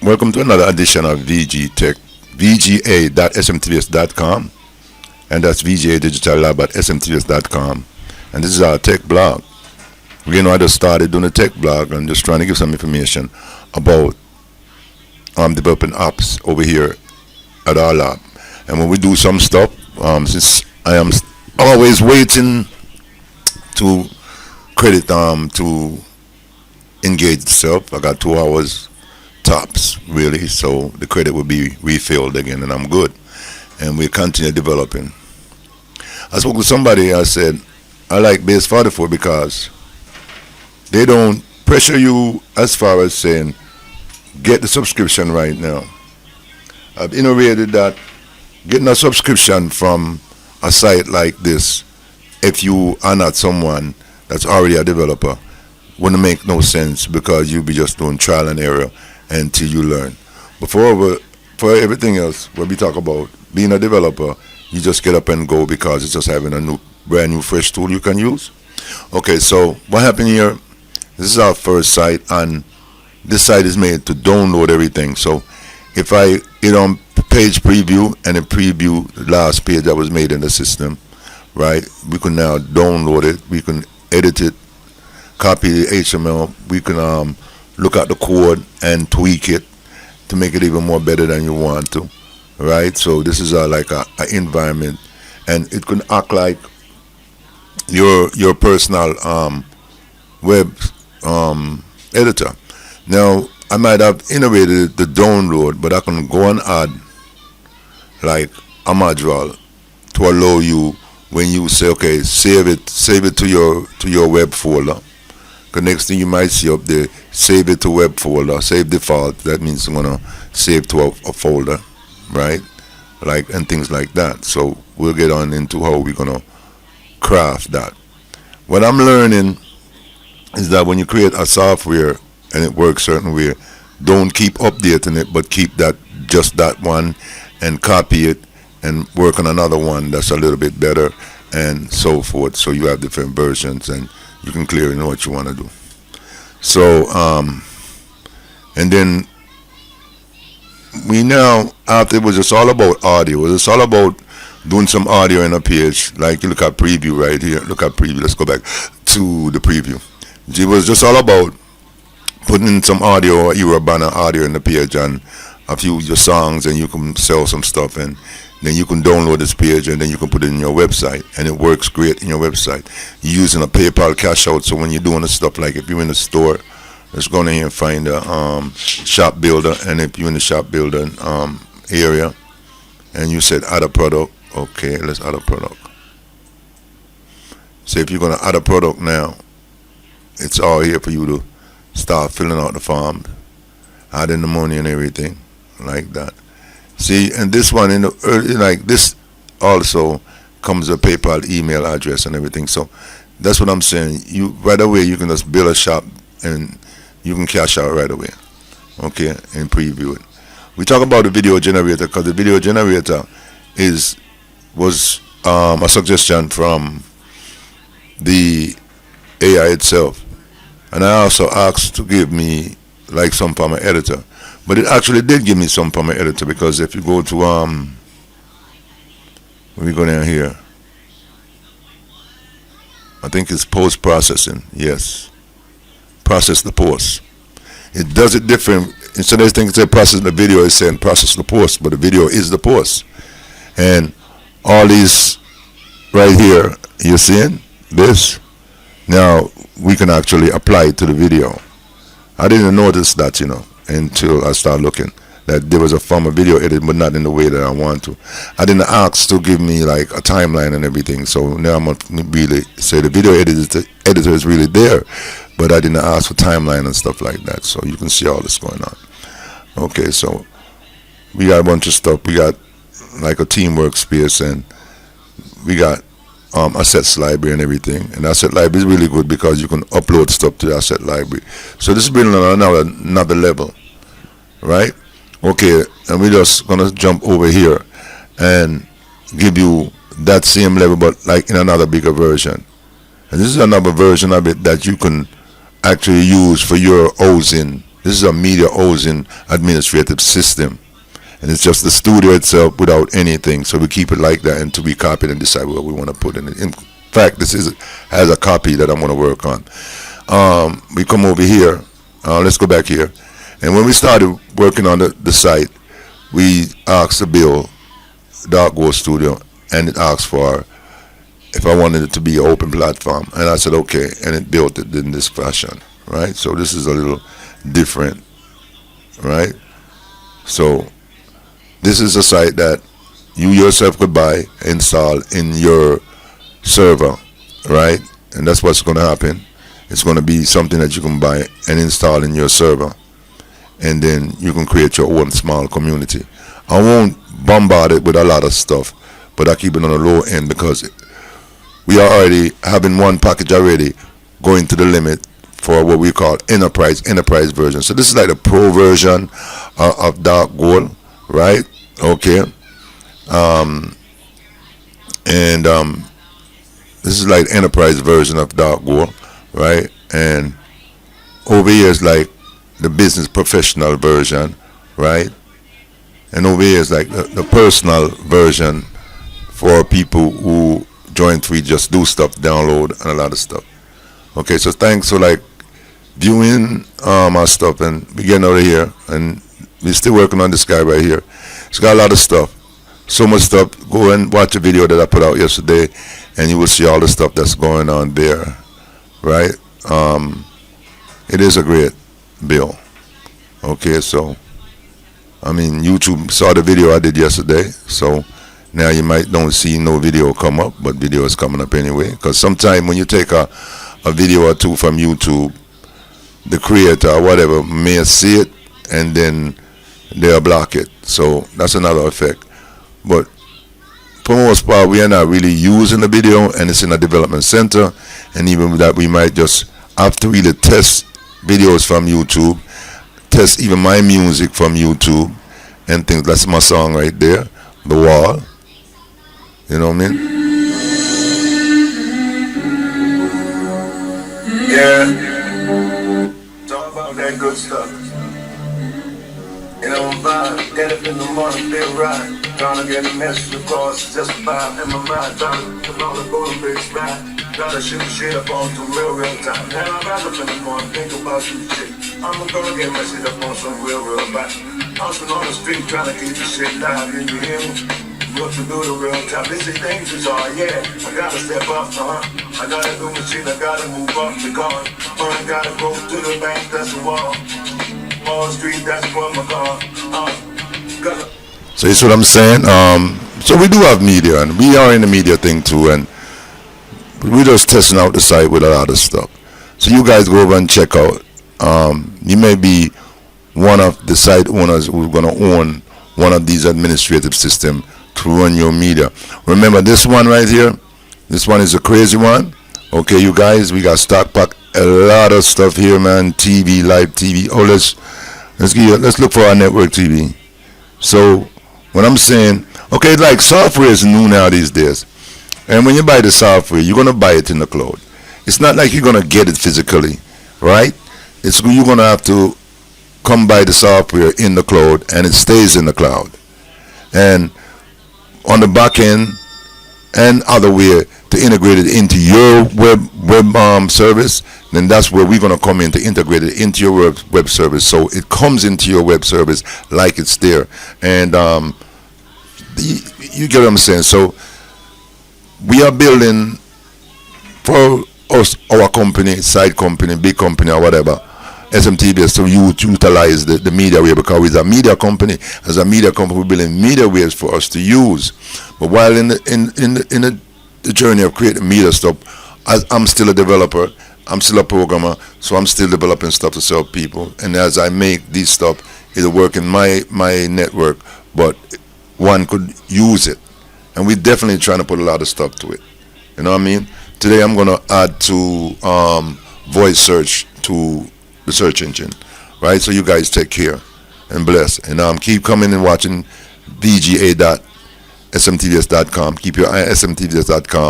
Welcome to another edition of VG Tech, VGA.smtvs.com, and that's VGA Digital Lab at smtvs.com. And this is our tech blog. I just started doing a tech blog and just trying to give some information about developing apps over here at our lab. And when we do some stuff, since I am always waiting to credit to engage itself, I got 2 hours tops really, so the credit will be refilled again and I'm good, and we continue developing. I spoke to somebody. I said I like base 44 because they don't pressure you as far as saying get the subscription right now. I've innovated that getting a subscription from a site like this, if you are not someone that's already a developer, wouldn't make no sense, because you'll be just doing trial and error until you learn. But for everything else, when we talk about being a developer, you just get up and go because it's just having a brand new fresh tool you can use. Okay, so what happened here? This is our first site, and this site is made to download everything. So if I hit on page preview and then preview the last page that was made in the system, right, we can now download it, we can edit it, copy the HTML, we can look at the code and tweak it to make it even more better than you want to, right? So this is like a environment, and it can act like your personal web editor. Now I might have innovated the download, but I can go and add like a module to allow you, when you say okay, save it to your web folder. The next thing you might see up there, save it to web folder, save default. That means I'm gonna save to a folder, right? Like, and things like that. So we'll get on into how we're gonna craft that. What I'm learning is that when you create a software and it works certain way, don't keep updating it, but keep just that one and copy it and work on another one that's a little bit better and so forth. So you have different versions and you can clearly know what you want to do. So and then we now, after it was just all about audio, it was all about doing some audio in a page. Like you look at preview right here, look at preview, let's go back to the preview. It was just all about putting in some audio, your banner audio in the page and a few of your songs, and you can sell some stuff, and then you can download this page and then you can put it in your website, and it works great in your website. You're using a PayPal cash out, so when you're doing the stuff, like if you're in the store, let's go in here and find a shop builder, and if you're in the shop builder area and you said add a product, okay, let's add a product. So if you're going to add a product now, it's all here for you to start filling out the form, adding the money and everything like that. See, and this one in the early, like this also comes a PayPal email address and everything. So that's what I'm saying. You right away you can just build a shop and you can cash out right away. Okay, and preview it. We talk about the video generator because the video generator was a suggestion from the AI itself, and I also asked to give me like some form of editor. But it actually did give me some form of editor, because if you go to when we go down here, I think it's post processing. Yes, process the post. It does it different. Instead of thinking say process the video, it's saying process the post, but the video is the post. And all these right here, you're seeing this. Now we can actually apply it to the video. I didn't notice that, until I started looking, that there was a form of video edit, but not in the way that I want to. I didn't ask to give me like a timeline and everything, so now I'm going to really say the video editor is really there, but I didn't ask for timeline and stuff like that, so you can see all this going on. Okay, so we got a bunch of stuff. We got like a team workspace, and we got assets library and everything. And asset library is really good because you can upload stuff to the asset library. So this is building on another level, right? Okay, and we're just gonna jump over here and give you that same level, but like in another bigger version. And this is another version of it that you can actually use for your hosting This is a media housing administrative system, and it's just the studio itself without anything. So we keep it like that until we copy it and decide what we want to put in it. In fact, this has a copy that I'm going to work on. We come over here. Let's go back here. And when we started working on the site, we asked the bill, Dark Gold Studio, and it asked for if I wanted it to be an open platform. And I said, okay, and it built it in this fashion, right? So this is a little different, right? So this is a site that you yourself could buy, install in your server, right? And that's what's going to happen. It's going to be something that you can buy and install in your server, and then you can create your own small community. I won't bombard it with a lot of stuff, but I keep it on the low end because we are already having one package already going to the limit for what we call enterprise version. So this is like the pro version of Dark Gold, right? Okay. This is like enterprise version of Dark Gold, right? And over here is like the business professional version, right? And over here is like the personal version for people who join free, just do stuff, download, and a lot of stuff. Okay, so thanks for like viewing our stuff, and we getting out of here, and we're still working on this guy right here. It's got a lot of stuff, so much stuff. Go and watch a video that I put out yesterday, and you will see all the stuff that's going on there, right? It is a great bill. Okay, so I mean, YouTube saw the video I did yesterday, so now you might don't see no video come up, but video is coming up anyway. Because sometimes when you take a video or two from YouTube, the creator or whatever may see it and then they'll block it. So that's another effect. But for the most part, we are not really using the video, and it's in a development center. And even with that, we might just have to really test videos from YouTube, test even my music from YouTube and things. That's my song right there, The Wall. You know what I mean? Yeah. Talk about that good stuff. You know, I'm vibe. Get up in the morning, feel right. Trying to get a message across. It's just a vibe in my mind. Trying to all the golden bridge back. Trying to shoot shit up on some real time. Man, I rise up in the morning, think about some shit. I'm gonna get my shit up on some real back. I'm still on the street trying to keep the shit live. You hear me? What to do the real time. This is dangerous, yeah. I gotta step up, I gotta do my shit, I gotta move up the car. I gotta go to the bank, that's the wall. Wall Street, that's where my car. So you see what I'm saying? So we do have media, and we are in the media thing too, and we're just testing out the site with a lot of stuff. So you guys go over and check out. You may be one of the site owners who's gonna own one of these administrative systems to run your media. Remember this one right here? This one is a crazy one. Okay, you guys, we got stockpack a lot of stuff here, man. TV, live TV. Oh, let's look for our network TV. So when I'm saying, okay, like software is new now these days, and when you buy the software, you're gonna buy it in the cloud. It's not like you're gonna get it physically, right? You're gonna have to come buy the software in the cloud, and it stays in the cloud. And on the back end and other way to integrate it into your web service, then that's where we're going to come in to integrate it into your web service, so it comes into your web service like it's there. And you get what I'm saying? So we are building for us, our company, side company, big company or whatever, SMTVS, to utilize the media wave, because we're a media company. As a media company, we're building media waves for us to use. But while in the journey of creating media stuff, I'm still a developer, I'm still a programmer, so I'm still developing stuff to serve people. And as I make these stuff, it'll work in my network, but one could use it. And we're definitely trying to put a lot of stuff to it. You know what I mean? Today I'm going to add to voice search to the search engine, right? So you guys take care and bless, and keep coming and watching VGA.smtvs.com. Keep your eye on smtvs.com.